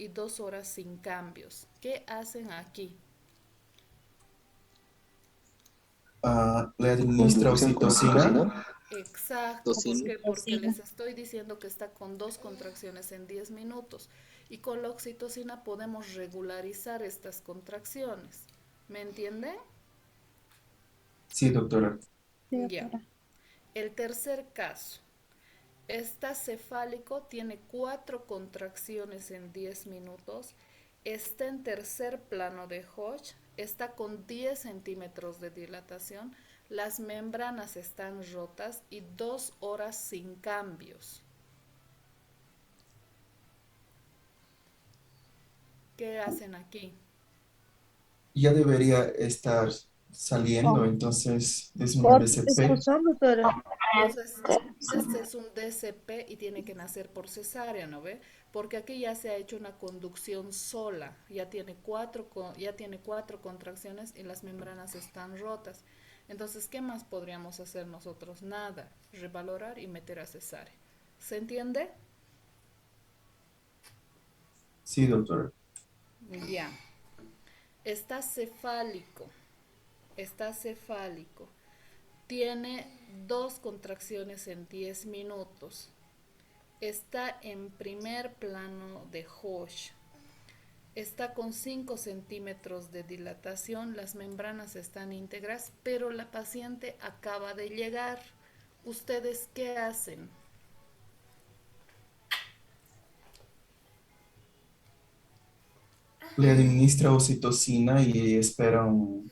y 2 horas sin cambios. ¿Qué hacen aquí? Le administra Conducción con oxitocina. oxitocina. Exacto, ¿por Tocino. qué? Porque les estoy diciendo que está con 2 contracciones en 10 minutos y con la oxitocina podemos regularizar estas contracciones. ¿Me entienden? Sí, doctora. Sí, Ya. doctora. El tercer caso. Está cefálico, tiene 4 contracciones en 10 minutos, está en tercer plano de Hodge, está con 10 centímetros de dilatación, las membranas están rotas y 2 horas sin cambios. ¿Qué hacen aquí? Ya debería estar saliendo, Con entonces es una corte DCP. expulsión, doctora. Entonces, este es un DCP y tiene que nacer por cesárea, ¿no ve? Porque aquí ya se ha hecho una conducción sola, ya tiene 4 contracciones y las membranas están rotas. Entonces, ¿qué más podríamos hacer nosotros? Nada, revalorar y meter a cesárea. ¿Se entiende? Sí, doctora. Ya. Está cefálico, está cefálico. Tiene 2 contracciones en 10 minutos. Está en primer plano de Hoche. Está con 5 centímetros de dilatación, las membranas están íntegras, pero la paciente acaba de llegar. ¿Ustedes qué hacen? Le administra oxitocina y esperan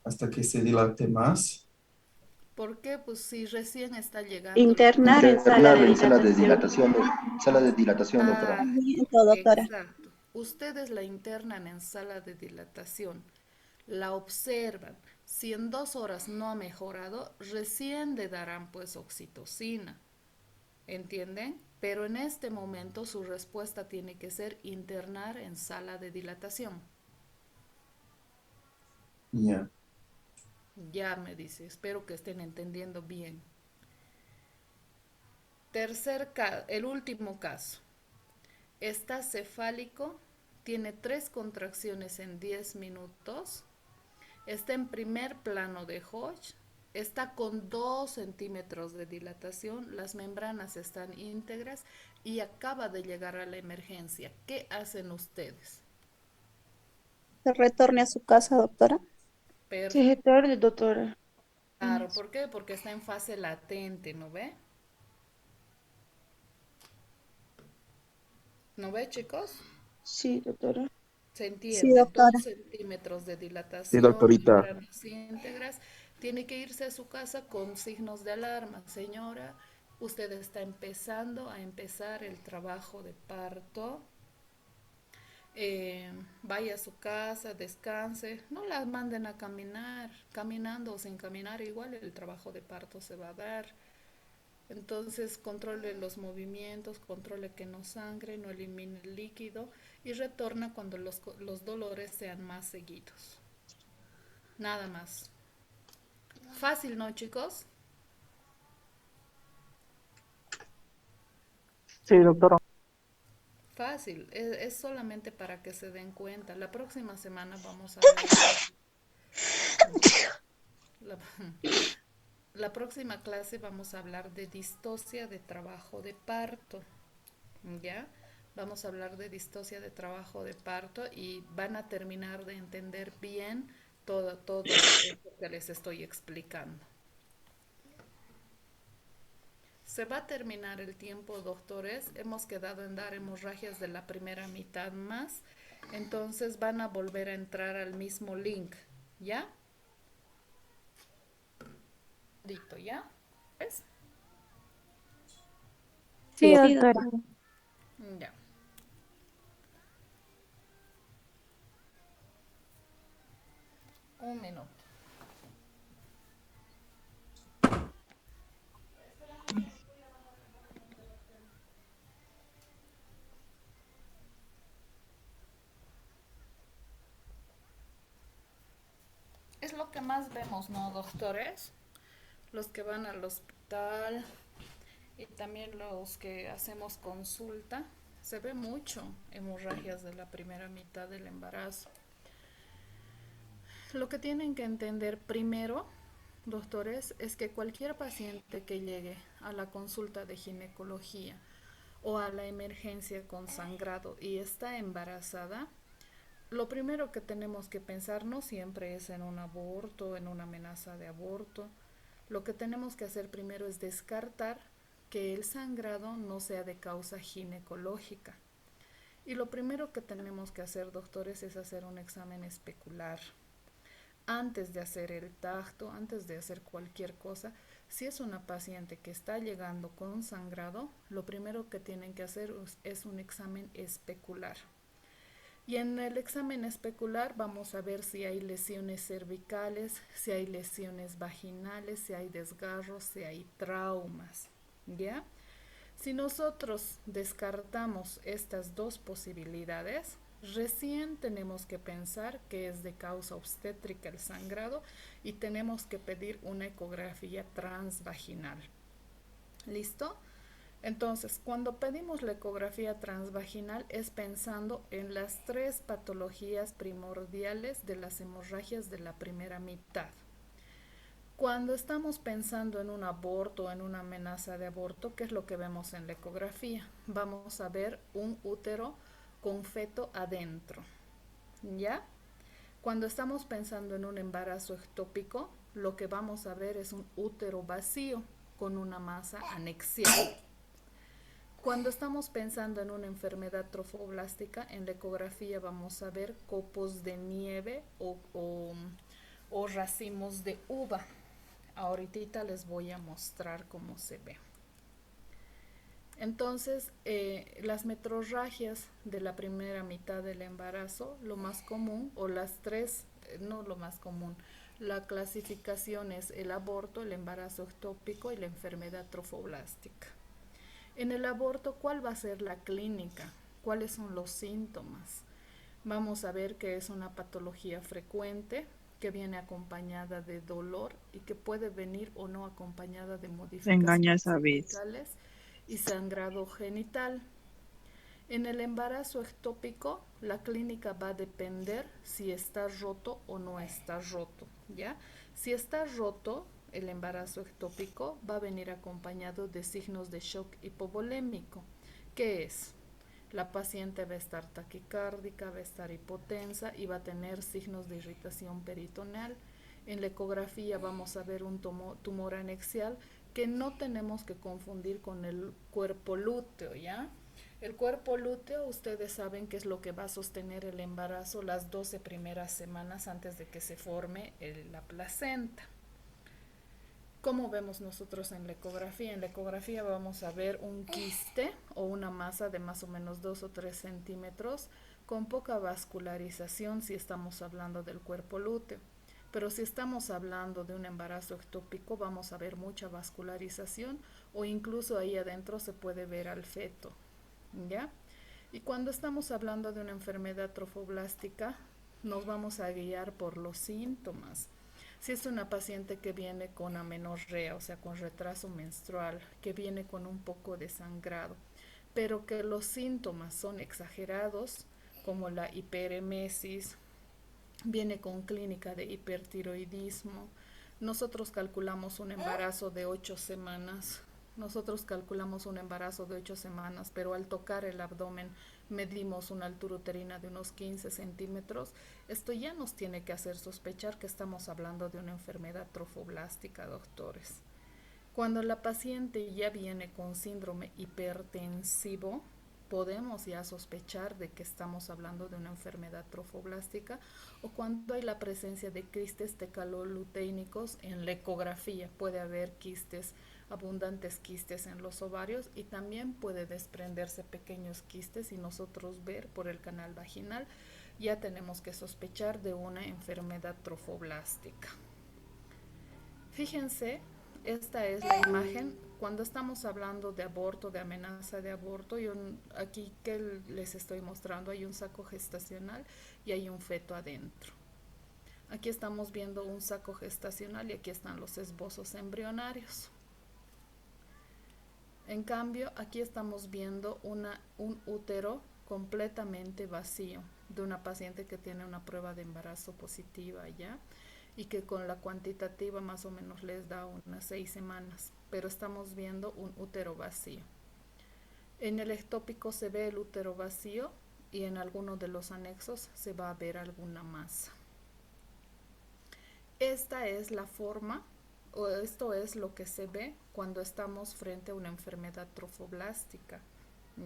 hasta que se dilate más. ¿Por qué? Pues si recién está llegando la Internar en paciente. sala Internar de en sala de dilatación. dilatación. Sala de dilatación, doctora. Ah, Bien, doctora. exacto. Ustedes la internan en sala de dilatación, la observan. Si en 2 horas no ha mejorado, recién le darán pues oxitocina. ¿Entienden? Pero en este momento su respuesta tiene que ser internar en sala de dilatación. Ya. Ya me dice, espero que estén entendiendo bien. El último caso. Está cefálico, tiene 3 contracciones en 10 minutos, está en primer plano de Hodge, está con 2 centímetros de dilatación, las membranas están íntegras y acaba de llegar a la emergencia. ¿Qué hacen ustedes? Se retorne a su casa, doctora. Per Se tarde, doctora. Claro, ¿por qué? Porque está en fase latente, ¿no ve? ¿No ve, chicos? Sí, doctora. Se Sí, entiende, doctora. 2 centímetros de Sí, dilatación, doctorita. membranas íntegras. Tiene que irse a su casa con signos de alarma. Señora, usted está empezando a empezar el trabajo de parto. Vaya a su casa, descanse. No la manden a caminar. Caminando o sin caminar, igual el trabajo de parto se va a dar. Entonces controle los movimientos, controle que no sangre, no elimine el líquido y retorna cuando los dolores sean más seguidos. Nada más. Fácil, ¿no, chicos? Sí, doctora. Fácil. Es solamente para que se den cuenta. La próxima semana vamos a hablar la, la próxima clase vamos a hablar de distosia de trabajo de parto. ¿Ya? Vamos a hablar de distosia de trabajo de parto y van a terminar de entender bien todo esto que les estoy explicando. Se va a terminar el tiempo, doctores. Hemos quedado en dar hemorragias de la primera mitad más. Entonces van a volver a entrar al mismo link. ¿Ya? Dito, ¿ya? ¿Ves? Sí, Sí, doctora. doctora. Ya. Un minuto. Es lo que más vemos, ¿no, doctores? Los que van al hospital y también los que hacemos consulta. Se ve mucho hemorragias de la primera mitad del embarazo. Lo que tienen que entender primero, doctores, es que cualquier paciente que llegue a la consulta de ginecología o a la emergencia con sangrado y está embarazada, lo primero que tenemos que pensar no siempre es en un aborto, en una amenaza de aborto. Lo que tenemos que hacer primero es descartar que el sangrado no sea de causa ginecológica. Y lo primero que tenemos que hacer, doctores, es hacer un examen especular. Antes de hacer el tacto, antes de hacer cualquier cosa, si es una paciente que está llegando con sangrado, lo primero que tienen que hacer es un examen especular. Y en el examen especular vamos a ver si hay lesiones cervicales, si hay lesiones vaginales, si hay desgarros, si hay traumas, ¿ya? Si nosotros descartamos estas dos posibilidades, recién tenemos que pensar que es de causa obstétrica el sangrado y tenemos que pedir una ecografía transvaginal. ¿Listo? Entonces, cuando pedimos la ecografía transvaginal es pensando en las 3 patologías primordiales de las hemorragias de la primera mitad. Cuando estamos pensando en un aborto, en una amenaza de aborto, ¿qué es lo que vemos en la ecografía? Vamos a ver un útero con feto adentro, ¿ya? Cuando estamos pensando en un embarazo ectópico, lo que vamos a ver es un útero vacío con una masa anexial. Cuando estamos pensando en una enfermedad trofoblástica, en la ecografía vamos a ver copos de nieve o racimos de uva. Ahorita les voy a mostrar cómo se ve. Entonces, las metrorragias de la primera mitad del embarazo, lo más común, o las 3, no lo más común, la clasificación es el aborto, el embarazo ectópico y la enfermedad trofoblástica. En el aborto, ¿cuál va a ser la clínica? ¿Cuáles son los síntomas? Vamos a ver que es una patología frecuente, que viene acompañada de dolor y que puede venir o no acompañada de modificaciones cervicales y sangrado genital. En el embarazo ectópico, la clínica va a depender si está roto o no está roto, ¿ya? Si está roto, el embarazo ectópico va a venir acompañado de signos de shock hipovolémico. ¿Qué es? La paciente va a estar taquicárdica, va a estar hipotensa y va a tener signos de irritación peritoneal. En la ecografía vamos a ver un tumor anexial que no tenemos que confundir con el cuerpo lúteo, ¿ya? El cuerpo lúteo, ustedes saben que es lo que va a sostener el embarazo las 12 primeras semanas antes de que se forme la placenta. ¿Cómo vemos nosotros en la ecografía? En la ecografía vamos a ver un quiste o una masa de más o menos 2 o 3 centímetros con poca vascularización si estamos hablando del cuerpo lúteo. Pero si estamos hablando de un embarazo ectópico vamos a ver mucha vascularización o incluso ahí adentro se puede ver al feto, ¿ya? Y cuando estamos hablando de una enfermedad trofoblástica nos vamos a guiar por los síntomas. Si es una paciente que viene con amenorrea, o sea, con retraso menstrual, que viene con un poco de sangrado, pero que los síntomas son exagerados, como la hiperemesis, viene con clínica de hipertiroidismo, nosotros calculamos un embarazo de 8 semanas. Pero al tocar el abdomen medimos una altura uterina de unos 15 centímetros. Esto ya nos tiene que hacer sospechar que estamos hablando de una enfermedad trofoblástica, doctores. Cuando la paciente ya viene con síndrome hipertensivo, podemos ya sospechar de que estamos hablando de una enfermedad trofoblástica o cuando hay la presencia de quistes tecaloluteínicos en la ecografía. Puede haber abundantes quistes en los ovarios y también puede desprenderse pequeños quistes y nosotros ver por el canal vaginal ya tenemos que sospechar de una enfermedad trofoblástica. Fíjense, esta es la imagen cuando estamos hablando de aborto, de amenaza de aborto. Aquí que les estoy mostrando hay un saco gestacional y hay un feto adentro. Aquí estamos viendo un saco gestacional y aquí están los esbozos embrionarios. En cambio, aquí estamos viendo un útero completamente vacío de una paciente que tiene una prueba de embarazo positiva ya y que con la cuantitativa más o menos les da unas 6 semanas, pero estamos viendo un útero vacío. En el ectópico se ve el útero vacío y en alguno de los anexos se va a ver alguna masa. Esta es la forma, o esto es lo que se ve cuando estamos frente a una enfermedad trofoblástica,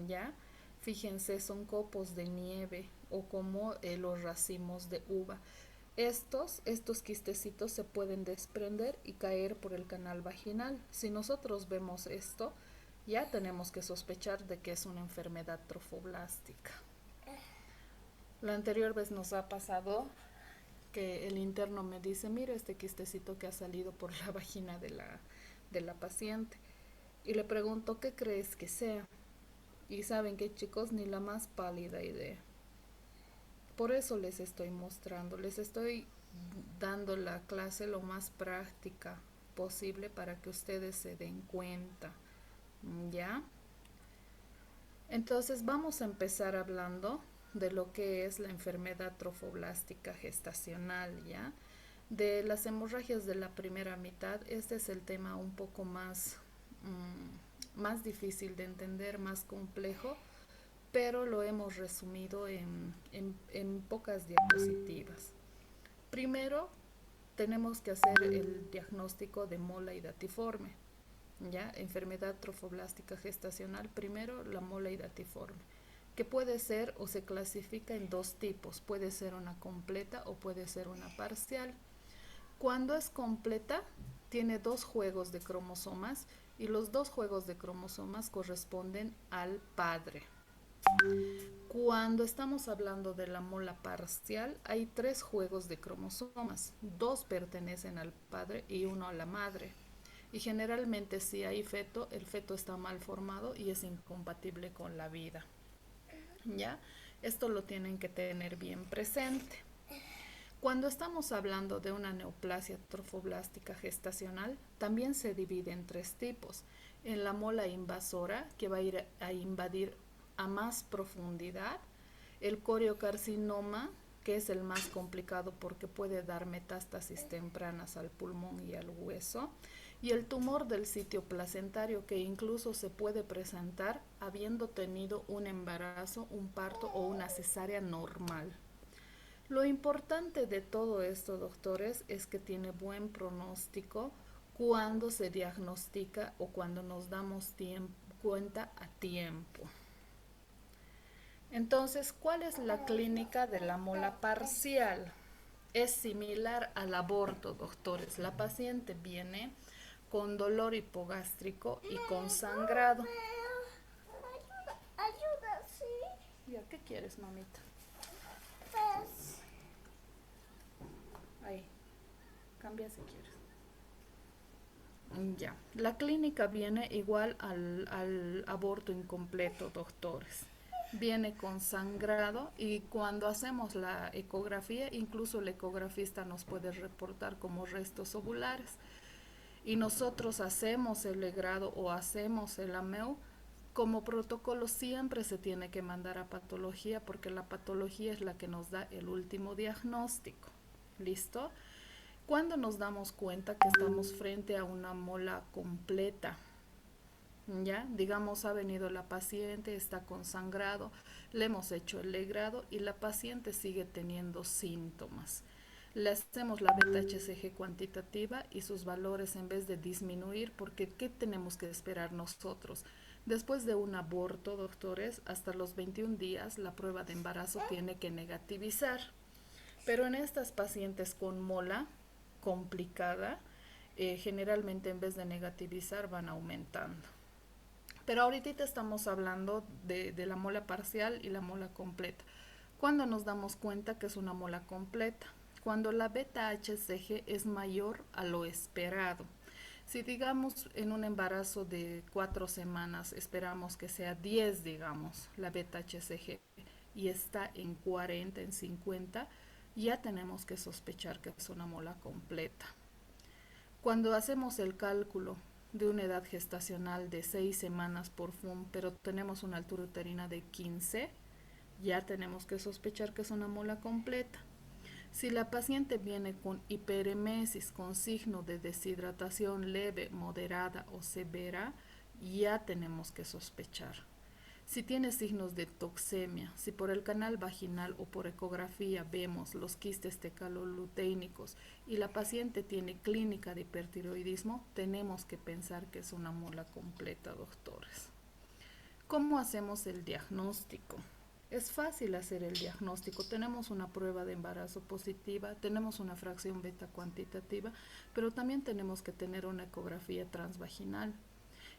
¿ya? Fíjense, son copos de nieve o como los racimos de uva. Estos quistecitos se pueden desprender y caer por el canal vaginal. Si nosotros vemos esto, ya tenemos que sospechar de que es una enfermedad trofoblástica. La anterior vez nos ha pasado que el interno me dice, mira este quistecito que ha salido por la vagina de la paciente. Y le pregunto, ¿qué crees que sea? Y saben que, chicos, ni la más pálida idea. Por eso les estoy mostrando, les estoy dando la clase lo más práctica posible para que ustedes se den cuenta, ¿ya? Entonces vamos a empezar hablando de lo que es la enfermedad trofoblástica gestacional, ¿ya? De las hemorragias de la primera mitad, este es el tema un poco más difícil de entender, más complejo, pero lo hemos resumido en pocas diapositivas. Primero, tenemos que hacer el diagnóstico de mola hidatiforme, ¿ya? Enfermedad trofoblástica gestacional, primero la mola hidatiforme, que puede ser o se clasifica en dos tipos, puede ser una completa o puede ser una parcial. Cuando es completa, tiene 2 juegos de cromosomas y los 2 juegos de cromosomas corresponden al padre. Cuando estamos hablando de la mola parcial, hay 3 juegos de cromosomas, 2 pertenecen al padre y 1 a la madre. Y generalmente si hay feto, el feto está mal formado y es incompatible con la vida. ¿Ya? Esto lo tienen que tener bien presente. Cuando estamos hablando de una neoplasia trofoblástica gestacional, también se divide en 3 tipos. En la mola invasora, que va a ir a invadir a más profundidad, el coriocarcinoma, que es el más complicado porque puede dar metástasis tempranas al pulmón y al hueso, y el tumor del sitio placentario, que incluso se puede presentar habiendo tenido un embarazo, un parto o una cesárea normal. Lo importante de todo esto, doctores, es que tiene buen pronóstico cuando se diagnostica o cuando nos damos cuenta a tiempo. Entonces, ¿cuál es la clínica de la mola parcial? Es similar al aborto, doctores. La paciente viene con dolor hipogástrico y con sangrado. Ayuda, sí. ¿Ya qué quieres, mamita? Ahí, cambia si quieres. Ya, la clínica viene igual al aborto incompleto, doctores. Viene con sangrado y cuando hacemos la ecografía, incluso el ecografista nos puede reportar como restos ovulares. Y nosotros hacemos el legrado o hacemos el AMEO, como protocolo siempre se tiene que mandar a patología porque la patología es la que nos da el último diagnóstico. ¿Listo? Cuando nos damos cuenta que estamos frente a una mola completa, ya, digamos, ha venido la paciente, está con sangrado, le hemos hecho el legrado y la paciente sigue teniendo síntomas. Le hacemos la beta-HCG cuantitativa y sus valores en vez de disminuir, porque ¿qué tenemos que esperar nosotros? Después de un aborto, doctores, hasta los 21 días la prueba de embarazo tiene que negativizar. Pero en estas pacientes con mola complicada, generalmente en vez de negativizar van aumentando. Pero ahorita estamos hablando de la mola parcial y la mola completa. ¿Cuándo nos damos cuenta que es una mola completa? Cuando la beta-HCG es mayor a lo esperado. Si digamos en un embarazo de 4 semanas esperamos que sea 10, digamos, la beta-HCG y está en 40, en 50, ya tenemos que sospechar que es una mola completa. Cuando hacemos el cálculo de una edad gestacional de 6 semanas por FUM, pero tenemos una altura uterina de 15, ya tenemos que sospechar que es una mula completa. Si la paciente viene con hiperemesis con signo de deshidratación leve, moderada o severa, ya tenemos que sospechar. Si tiene signos de toxemia, si por el canal vaginal o por ecografía vemos los quistes tecaloluteínicos y la paciente tiene clínica de hipertiroidismo, tenemos que pensar que es una mula completa, doctores. ¿Cómo hacemos el diagnóstico? Es fácil hacer el diagnóstico. Tenemos una prueba de embarazo positiva, tenemos una fracción beta cuantitativa, pero también tenemos que tener una ecografía transvaginal.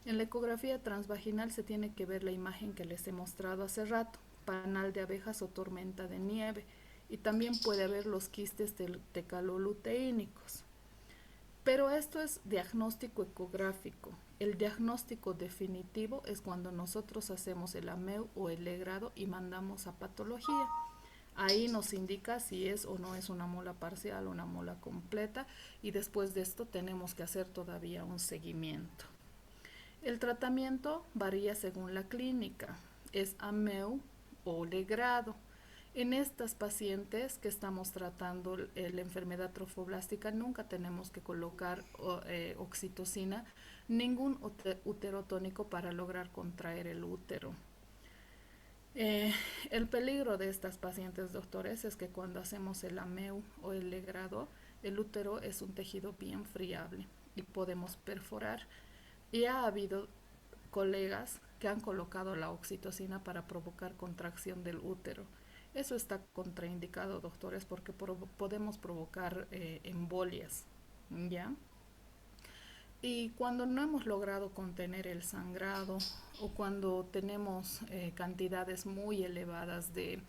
En la ecografía transvaginal se tiene que ver la imagen que les he mostrado hace rato, panal de abejas o tormenta de nieve, y también puede haber los quistes tecaloluteínicos. Pero esto es diagnóstico ecográfico. El diagnóstico definitivo es cuando nosotros hacemos el AMEU o el legrado y mandamos a patología. Ahí nos indica si es o no es una mula parcial o una mula completa, y después de esto tenemos que hacer todavía un seguimiento. El tratamiento varía según la clínica, es AMEU o legrado. En estas pacientes que estamos tratando la enfermedad trofoblástica nunca tenemos que colocar oxitocina, ningún uterotónico para lograr contraer el útero. El peligro de estas pacientes, doctores, es que cuando hacemos el AMEU o el legrado, el útero es un tejido bien friable y podemos perforar. Y ha habido colegas que han colocado la oxitocina para provocar contracción del útero. Eso está contraindicado, doctores, porque podemos provocar embolias, ¿ya? Y cuando no hemos logrado contener el sangrado o cuando tenemos cantidades muy elevadas de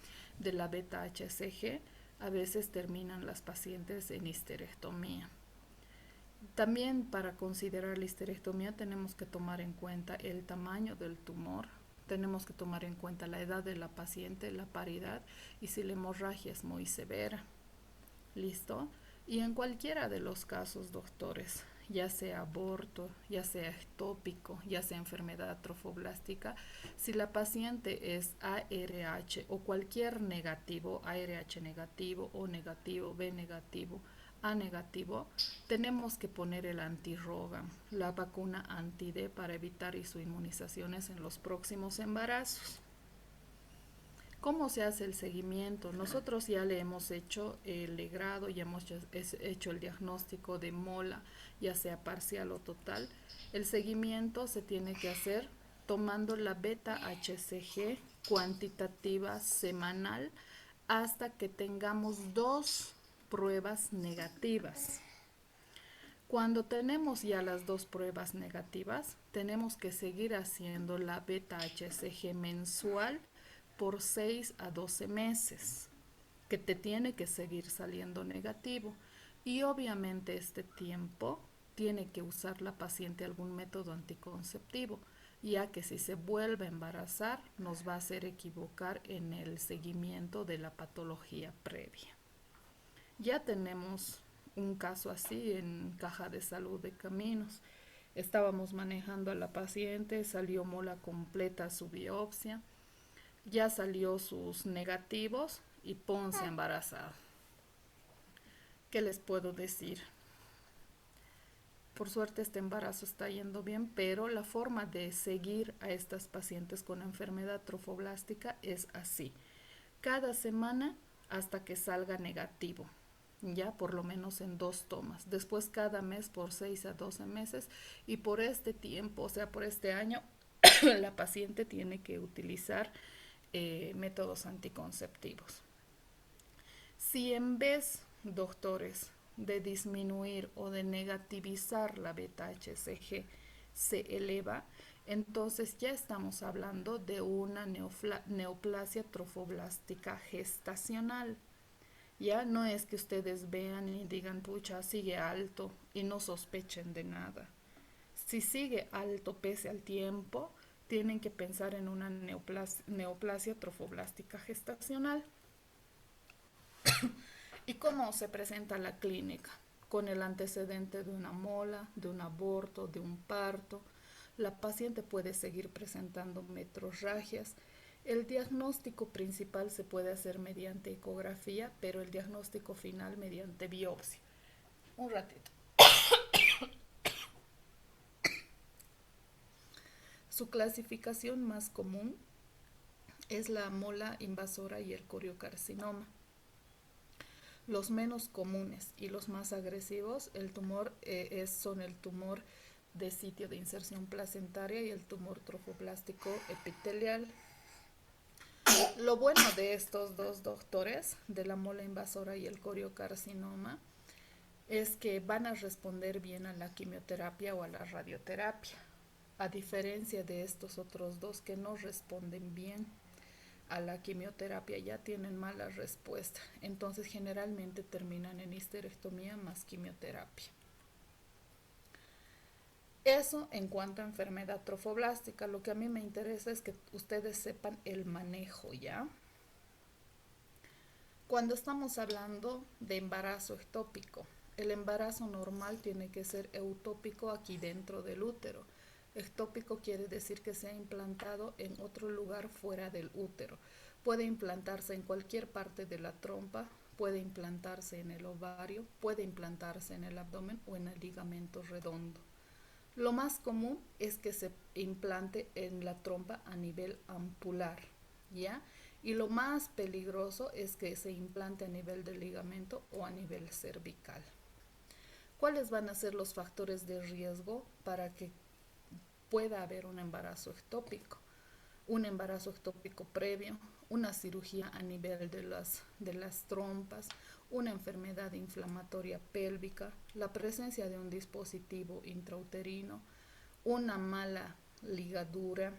la beta-HCG, a veces terminan las pacientes en histerectomía. También para considerar la histerectomía tenemos que tomar en cuenta el tamaño del tumor, tenemos que tomar en cuenta la edad de la paciente, la paridad y si la hemorragia es muy severa. ¿Listo? Y en cualquiera de los casos, doctores, ya sea aborto, ya sea ectópico, ya sea enfermedad trofoblástica, si la paciente es ARH o cualquier negativo, ARH negativo, O negativo, B negativo, A negativo, tenemos que poner el antirrogam, la vacuna anti-D para evitar inmunizaciones en los próximos embarazos. ¿Cómo se hace el seguimiento? Nosotros ya le hemos hecho el legrado, ya hemos hecho el diagnóstico de mola, ya sea parcial o total. El seguimiento se tiene que hacer tomando la beta-HCG cuantitativa semanal hasta que tengamos 2 pruebas negativas. Cuando tenemos ya las 2 pruebas negativas, tenemos que seguir haciendo la beta-HCG mensual por 6 a 12 meses, que te tiene que seguir saliendo negativo. Y obviamente este tiempo tiene que usar la paciente algún método anticonceptivo, ya que si se vuelve a embarazar nos va a hacer equivocar en el seguimiento de la patología previa. Ya tenemos un caso así en Caja de Salud de Caminos. Estábamos manejando a la paciente, salió mola completa su biopsia, ya salió sus negativos y ponse embarazada. ¿Qué les puedo decir? Por suerte este embarazo está yendo bien, pero la forma de seguir a estas pacientes con enfermedad trofoblástica es así. Cada semana hasta que salga negativo, ya por lo menos en 2 tomas. Después cada mes por 6 a 12 meses y por este tiempo, o sea, por este año, la paciente tiene que utilizar métodos anticonceptivos. Si en vez, doctores, de disminuir o de negativizar la beta-HCG se eleva, entonces ya estamos hablando de una neoplasia trofoblástica gestacional. Ya no es que ustedes vean y digan, pucha, sigue alto y no sospechen de nada. Si sigue alto pese al tiempo, tienen que pensar en una neoplasia trofoblástica gestacional. ¿Y cómo se presenta la clínica? con el antecedente de una mola, de un aborto, de un parto. La paciente puede seguir presentando metrorragias. El diagnóstico principal se puede hacer mediante ecografía, pero el diagnóstico final mediante biopsia. Un ratito. Su clasificación más común es la mola invasora y el coriocarcinoma. Los menos comunes y los más agresivos, el tumor son el tumor de sitio de inserción placentaria y el tumor trofoblástico epitelial. Lo bueno de estos dos doctores, de la mola invasora y el coriocarcinoma, es que van a responder bien a la quimioterapia o a la radioterapia, a diferencia de estos otros dos que no responden bien a la quimioterapia, ya tienen mala respuesta, entonces generalmente terminan en histerectomía más quimioterapia. Eso en cuanto a enfermedad trofoblástica. Lo que a mí me interesa es que ustedes sepan el manejo, ¿ya? Cuando estamos hablando de embarazo ectópico, el embarazo normal tiene que ser eutópico aquí dentro del útero. Ectópico quiere decir que se ha implantado en otro lugar fuera del útero. Puede implantarse en cualquier parte de la trompa, puede implantarse en el ovario, puede implantarse en el abdomen o en el ligamento redondo. Lo más común es que se implante en la trompa a nivel ampular, ¿ya? Y lo más peligroso es que se implante a nivel del ligamento o a nivel cervical. ¿Cuáles van a ser los factores de riesgo para que pueda haber un embarazo ectópico? Un embarazo ectópico previo, una cirugía a nivel de las trompas, una enfermedad inflamatoria pélvica, la presencia de un dispositivo intrauterino, una mala ligadura,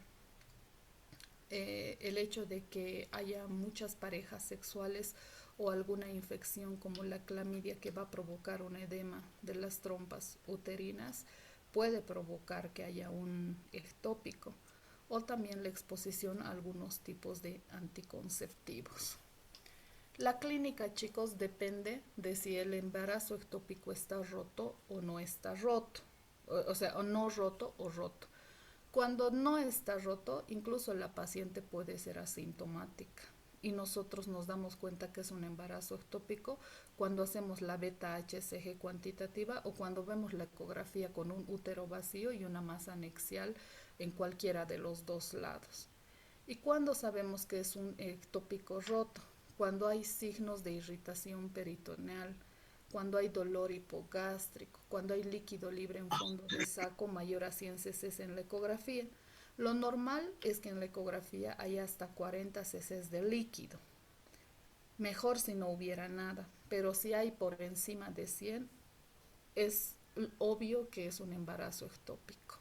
el hecho de que haya muchas parejas sexuales o alguna infección como la clamidia que va a provocar un edema de las trompas uterinas, puede provocar que haya un ectópico, o también la exposición a algunos tipos de anticonceptivos. La clínica, chicos, depende de si el embarazo ectópico está roto o no está roto, o sea, o no roto o roto. Cuando no está roto, incluso la paciente puede ser asintomática y nosotros nos damos cuenta que es un embarazo ectópico cuando hacemos la beta-HCG cuantitativa o cuando vemos la ecografía con un útero vacío y una masa anexial en cualquiera de los dos lados. ¿Y cuándo sabemos que es un ectópico roto? Cuando hay signos de irritación peritoneal, cuando hay dolor hipogástrico, cuando hay líquido libre en fondo de saco mayor a 100 cc en la ecografía. Lo normal es que en la ecografía haya hasta 40 cc de líquido. Mejor si no hubiera nada, pero si hay por encima de 100, es obvio que es un embarazo ectópico.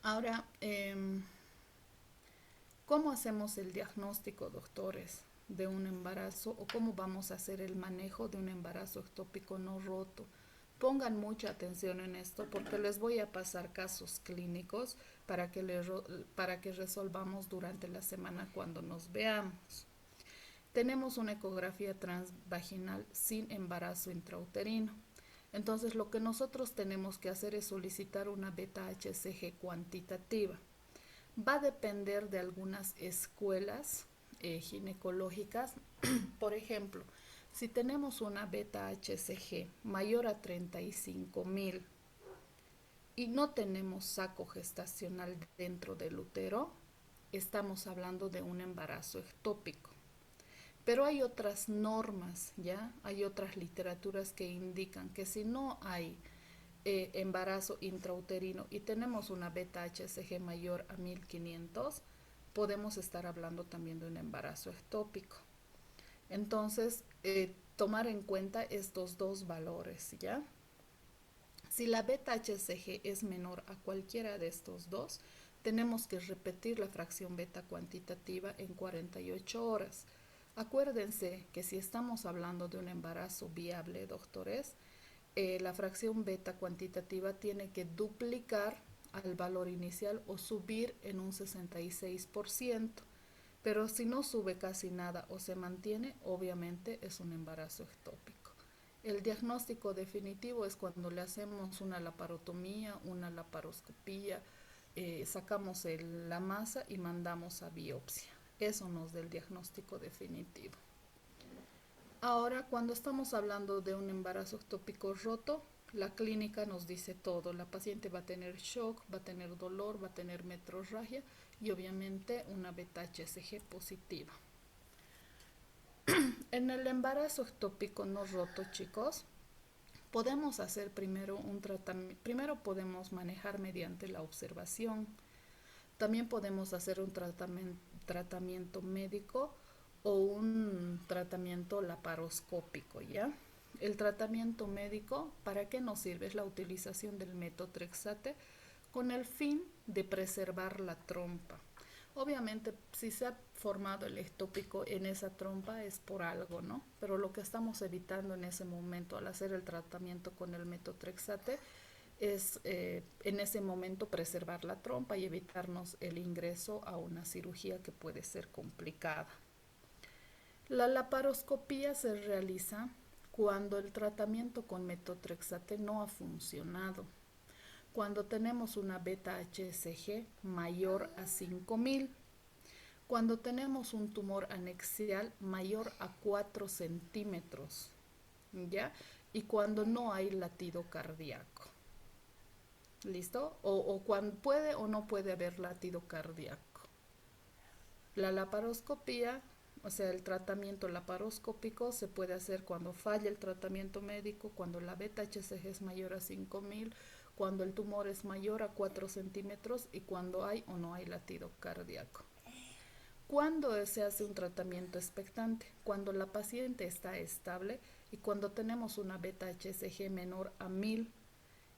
Ahora, ¿cómo hacemos el diagnóstico, doctores, de un embarazo o cómo vamos a hacer el manejo de un embarazo ectópico no roto? Pongan mucha atención en esto porque les voy a pasar casos clínicos para que resolvamos durante la semana cuando nos veamos. Tenemos una ecografía transvaginal sin embarazo intrauterino. Entonces lo que nosotros tenemos que hacer es solicitar una beta-HCG cuantitativa. Va a depender de algunas escuelas ginecológicas. Por ejemplo, si tenemos una beta-HCG mayor a 35.000 y no tenemos saco gestacional dentro del útero, estamos hablando de un embarazo ectópico. Pero hay otras normas, ¿ya? Hay otras literaturas que indican que si no hay embarazo intrauterino y tenemos una beta-HCG mayor a 1500, podemos estar hablando también de un embarazo ectópico. Entonces, tomar en cuenta estos dos valores, ¿ya? Si la beta-HCG es menor a cualquiera de estos dos, tenemos que repetir la fracción beta cuantitativa en 48 horas. Acuérdense que si estamos hablando de un embarazo viable, doctores, la fracción beta cuantitativa tiene que duplicar al valor inicial o subir en un 66%. Pero si no sube casi nada o se mantiene, obviamente es un embarazo ectópico. El diagnóstico definitivo es cuando le hacemos una laparotomía, una laparoscopía, sacamos la masa y mandamos a biopsia. Eso nos da el diagnóstico definitivo. Ahora, cuando estamos hablando de un embarazo ectópico roto, la clínica nos dice todo. La paciente va a tener shock, va a tener dolor, va a tener metrorragia y obviamente una beta-HCG positiva. En el embarazo ectópico no roto, chicos, podemos hacer primero un tratamiento. Primero podemos manejar mediante la observación. También podemos hacer un tratamiento médico o un tratamiento laparoscópico, ¿ya? El tratamiento médico, ¿para qué nos sirve? Es la utilización del metotrexate con el fin de preservar la trompa. Obviamente, si se ha formado el ectópico en esa trompa es por algo, ¿no? Pero lo que estamos evitando en ese momento al hacer el tratamiento con el metotrexate es en ese momento preservar la trompa y evitarnos el ingreso a una cirugía que puede ser complicada. La laparoscopía se realiza cuando el tratamiento con metotrexate no ha funcionado, cuando tenemos una beta-HCG mayor a 5000, cuando tenemos un tumor anexial mayor a 4 centímetros, ¿ya? Y cuando no hay latido cardíaco. ¿Listo? O cuando puede o no puede haber latido cardíaco. La laparoscopía, o sea, el tratamiento laparoscópico se puede hacer cuando falla el tratamiento médico, cuando la beta-HCG es mayor a 5000, cuando el tumor es mayor a 4 centímetros y cuando hay o no hay latido cardíaco. ¿Cuándo se hace un tratamiento expectante? Cuando la paciente está estable y cuando tenemos una beta-HCG menor a 1000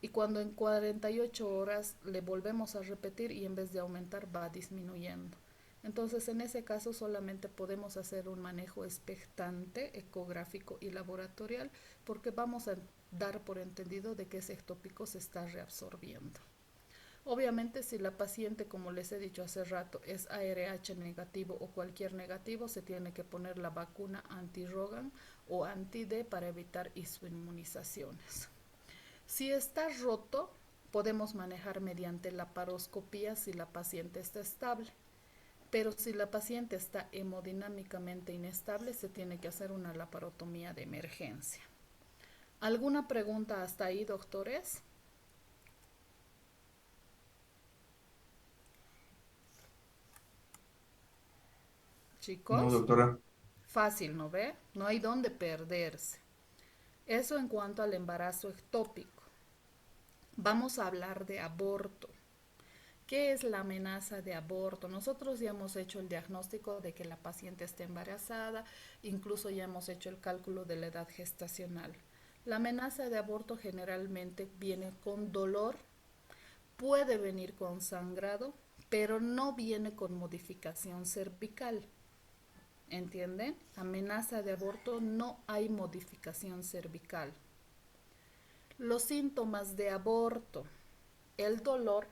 y cuando en 48 horas le volvemos a repetir y en vez de aumentar va disminuyendo. Entonces, en ese caso solamente podemos hacer un manejo expectante, ecográfico y laboratorial porque vamos a dar por entendido de que ese ectópico se está reabsorbiendo. Obviamente, si la paciente, como les he dicho hace rato, es ARH negativo o cualquier negativo, se tiene que poner la vacuna anti-ROGAM o anti-D para evitar isoinmunizaciones. Si está roto, podemos manejar mediante laparoscopía si la paciente está estable. Pero si la paciente está hemodinámicamente inestable, se tiene que hacer una laparotomía de emergencia. ¿Alguna pregunta hasta ahí, doctores? No, Chicos, doctora. fácil, ¿no ve? No hay dónde perderse. Eso en cuanto al embarazo ectópico. Vamos a hablar de aborto. ¿Qué es la amenaza de aborto? Nosotros ya hemos hecho el diagnóstico de que la paciente está embarazada, incluso ya hemos hecho el cálculo de la edad gestacional. La amenaza de aborto generalmente viene con dolor, puede venir con sangrado, pero no viene con modificación cervical. ¿Entienden? Amenaza de aborto, no hay modificación cervical. Los síntomas de aborto, el dolor,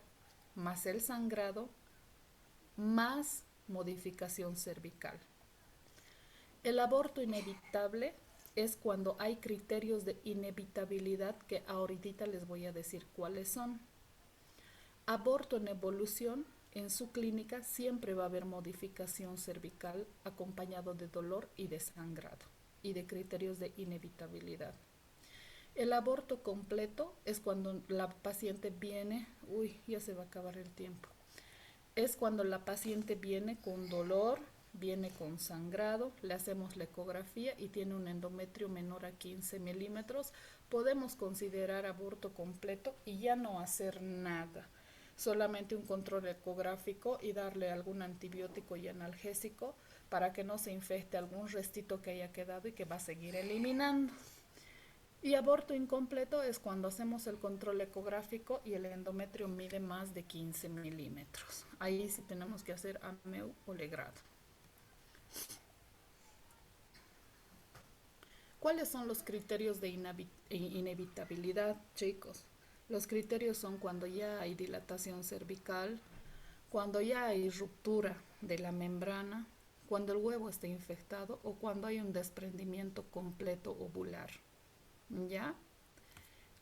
más el sangrado, más modificación cervical. El aborto inevitable es cuando hay criterios de inevitabilidad que ahorita les voy a decir cuáles son. Aborto en evolución, en su clínica siempre va a haber modificación cervical acompañado de dolor y de sangrado y de criterios de inevitabilidad. El aborto completo es cuando la paciente viene, ya se va a acabar el tiempo. Es cuando la paciente viene con dolor, viene con sangrado, le hacemos la ecografía y tiene un endometrio menor a 15 milímetros. Podemos considerar aborto completo y ya no hacer nada. Solamente un control ecográfico y darle algún antibiótico y analgésico para que no se infecte algún restito que haya quedado y que va a seguir eliminando. Y aborto incompleto es cuando hacemos el control ecográfico y el endometrio mide más de 15 milímetros. Ahí sí tenemos que hacer AMEU o legrado. ¿Cuáles son los criterios de inevitabilidad, chicos? Los criterios son cuando ya hay dilatación cervical, cuando ya hay ruptura de la membrana, cuando el huevo está infectado o cuando hay un desprendimiento completo ovular. ¿Ya?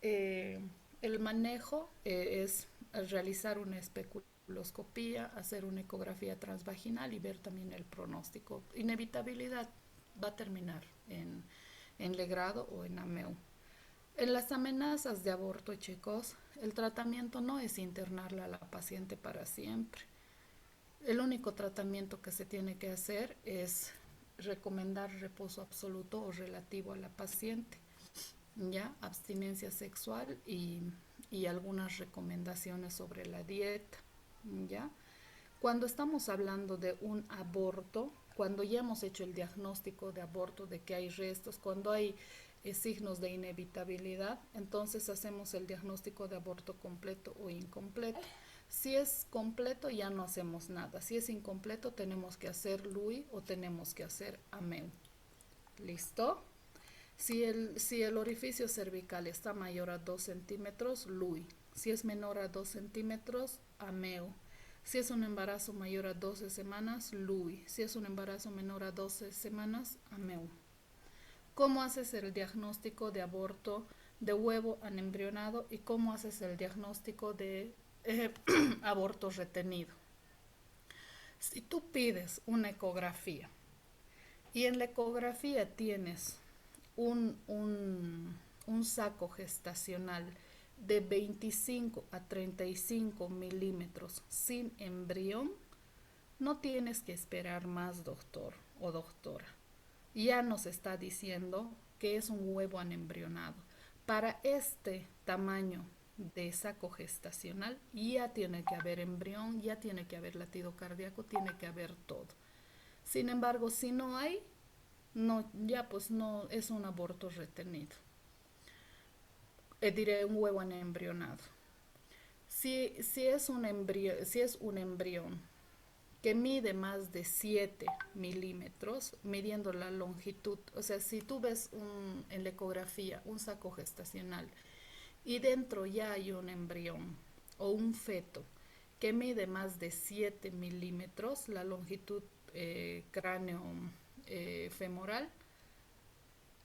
Eh, el manejo es realizar una especuloscopía, hacer una ecografía transvaginal y ver también el pronóstico. Inevitabilidad va a terminar en legrado o en AMEU. En las amenazas de aborto, chicos, el tratamiento no es internarla a la paciente para siempre. El único tratamiento que se tiene que hacer es recomendar reposo absoluto o relativo a la paciente, ya abstinencia sexual y algunas recomendaciones sobre la dieta, ya. Cuando estamos hablando de un aborto, cuando ya hemos hecho el diagnóstico de aborto, de que hay restos, cuando hay signos de inevitabilidad, entonces hacemos el diagnóstico de aborto completo o incompleto. Si es completo ya no hacemos nada, si es incompleto tenemos que hacer LUI o tenemos que hacer AMEU. ¿Listo? Si el orificio cervical está mayor a 2 centímetros, LUI. Si es menor a 2 centímetros, AMEU. Si es un embarazo mayor a 12 semanas, LUI. Si es un embarazo menor a 12 semanas, AMEU. ¿Cómo haces el diagnóstico de aborto de huevo anembrionado y cómo haces el diagnóstico de aborto retenido? Si tú pides una ecografía y en la ecografía tienes un saco gestacional de 25 a 35 milímetros sin embrión, no tienes que esperar más, doctor o doctora. Ya nos está diciendo que es un huevo anembrionado. Para este tamaño de saco gestacional ya tiene que haber embrión, ya tiene que haber latido cardíaco, tiene que haber todo. Sin embargo, si no hay, no, ya pues no es un aborto retenido. Diré un huevo anembrionado. Si es un embrión que mide más de 7 milímetros, midiendo la longitud, o sea, si tú ves en la ecografía un saco gestacional y dentro ya hay un embrión o un feto que mide más de 7 milímetros, la longitud cráneo femoral,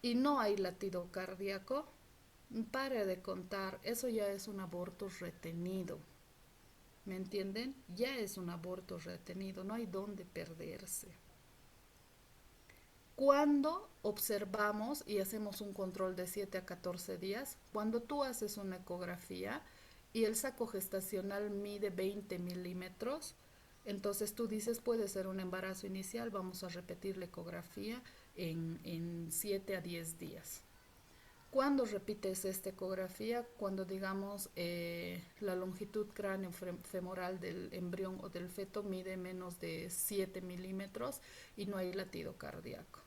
y no hay latido cardíaco, pare de contar, eso ya es un aborto retenido. ¿Me entienden? Ya es un aborto retenido, no hay dónde perderse. Cuando observamos y hacemos un control de 7 a 14 días, cuando tú haces una ecografía y el saco gestacional mide 20 milímetros, entonces tú dices puede ser un embarazo inicial, vamos a repetir la ecografía en 7 a 10 días. ¿Cuándo repites esta ecografía? Cuando digamos la longitud cráneo-femoral del embrión o del feto mide menos de 7 milímetros y no hay latido cardíaco.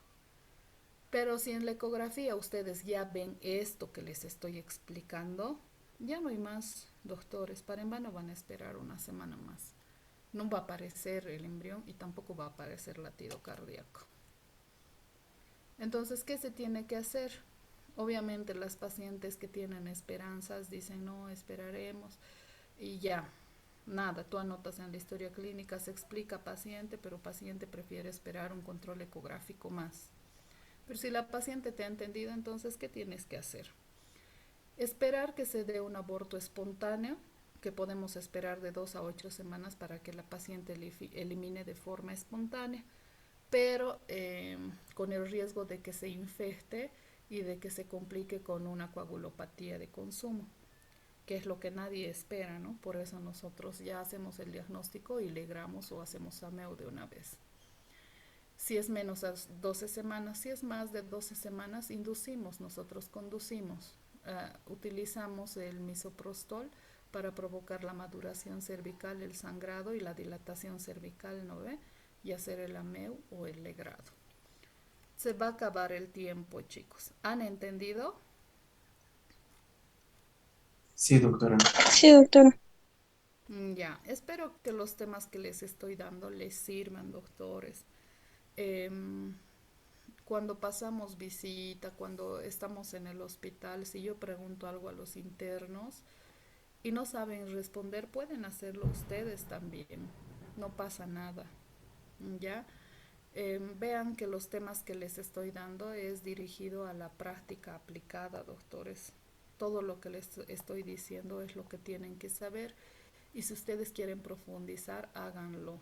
Pero si en la ecografía ustedes ya ven esto que les estoy explicando, ya no hay más, doctores. Para en vano van a esperar una semana más. No va a aparecer el embrión y tampoco va a aparecer latido cardíaco. Entonces, ¿qué se tiene que hacer? Obviamente las pacientes que tienen esperanzas dicen no, esperaremos y ya, nada, tú anotas en la historia clínica, se explica paciente, pero paciente prefiere esperar un control ecográfico más. Pero si la paciente te ha entendido, entonces, ¿qué tienes que hacer? Esperar que se dé un aborto espontáneo, que podemos esperar de 2 a 8 semanas para que la paciente elimine de forma espontánea, pero con el riesgo de que se infecte y de que se complique con una coagulopatía de consumo, que es lo que nadie espera, ¿no? Por eso nosotros ya hacemos el diagnóstico y legramos o hacemos AMEU de una vez. Si es menos a 12 semanas, si es más de 12 semanas, inducimos, nosotros conducimos, utilizamos el misoprostol para provocar la maduración cervical, el sangrado y la dilatación cervical, ¿no ve? Y hacer el AMEU o el legrado. Se va a acabar el tiempo, chicos. ¿Han entendido? Sí, doctora. Sí, doctora. Ya, espero que los temas que les estoy dando les sirvan, doctores. Cuando pasamos visita, cuando estamos en el hospital, si yo pregunto algo a los internos y no saben responder, pueden hacerlo ustedes también. No pasa nada. ¿Ya? Vean que los temas que les estoy dando es dirigido a la práctica aplicada, doctores. Todo lo que les estoy diciendo es lo que tienen que saber y si ustedes quieren profundizar, háganlo.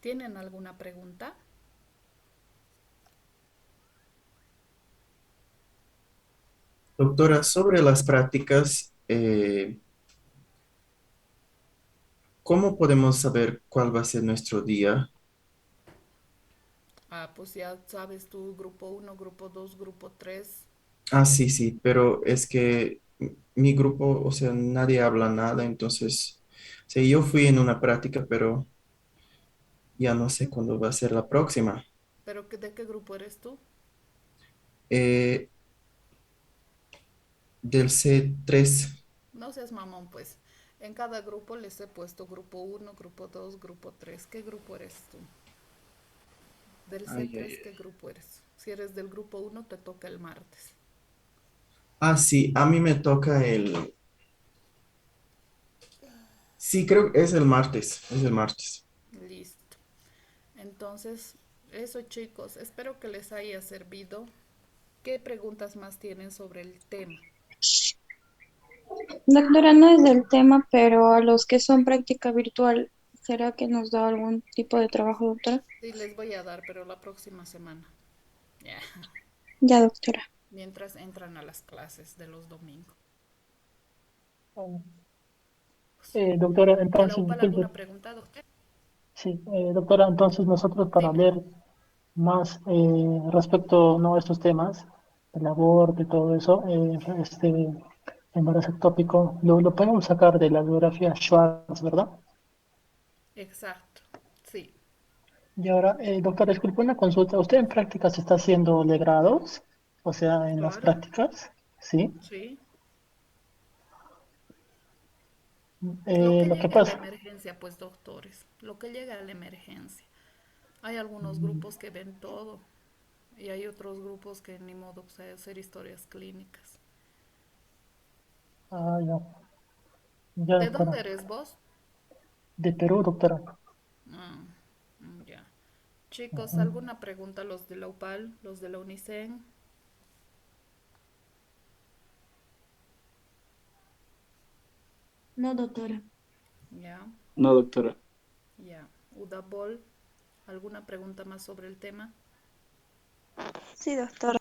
¿Tienen alguna pregunta? Doctora, sobre las prácticas, ¿cómo podemos saber cuál va a ser nuestro día? Ah, pues ya sabes tú, grupo uno, grupo 2, grupo 3. Ah, sí, sí, pero es que mi grupo, o sea, nadie habla nada, entonces, sí, yo fui en una práctica, pero ya no sé cuándo va a ser la próxima. ¿Pero de qué grupo eres tú? Eh, del C3. No seas mamón, pues. En cada grupo les he puesto grupo uno, grupo 2, grupo 3. ¿Qué grupo eres tú? Del Ay, ay, C3, ¿qué ay. grupo eres? Si eres del grupo uno, te toca el martes. Ah, sí, a mí me toca el... Sí, creo que es el martes. Listo. Entonces, eso chicos, espero que les haya servido. ¿Qué preguntas más tienen sobre el tema? Doctora, no es del tema, pero a los que son práctica virtual, ¿será que nos da algún tipo de trabajo, doctora? Sí, les voy a dar, pero la próxima semana. Ya. Ya, doctora. Mientras entran a las clases de los domingos. Ah, doctora, ¿De la entonces, UPAL disculpe, alguna pregunta, doctor? sí, doctora, entonces nosotros para Dime. ver más respecto, ¿no?, a estos temas, del aborto y todo eso, embarazo ectópico, lo podemos sacar de la biografía Schwartz, ¿verdad? Exacto. Sí. Y ahora, doctora, disculpe una consulta, ¿usted en prácticas está haciendo legrados? O sea, en las Claro. prácticas, ¿sí? Sí. Lo que Lo que llegue a la pasa, emergencia, pues doctores. Lo que llega a la emergencia. Hay algunos grupos que ven todo y hay otros grupos que ni modo pues, hacer historias clínicas. ya, ya, ¿De doctora, dónde eres vos? de Perú, doctora. Ah, ya. Chicos, Ujú. ¿alguna pregunta los de la UPAL, los de la UNICEN? No, doctora. Ya, No, doctora. ya. UDABOL, ¿alguna pregunta más sobre el tema? Sí, doctora.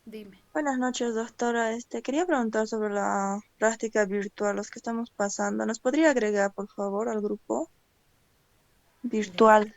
Dime. Buenas noches, doctora. Quería preguntar sobre la práctica virtual, los que estamos pasando. ¿Nos podría agregar, por favor, al grupo Ya. virtual?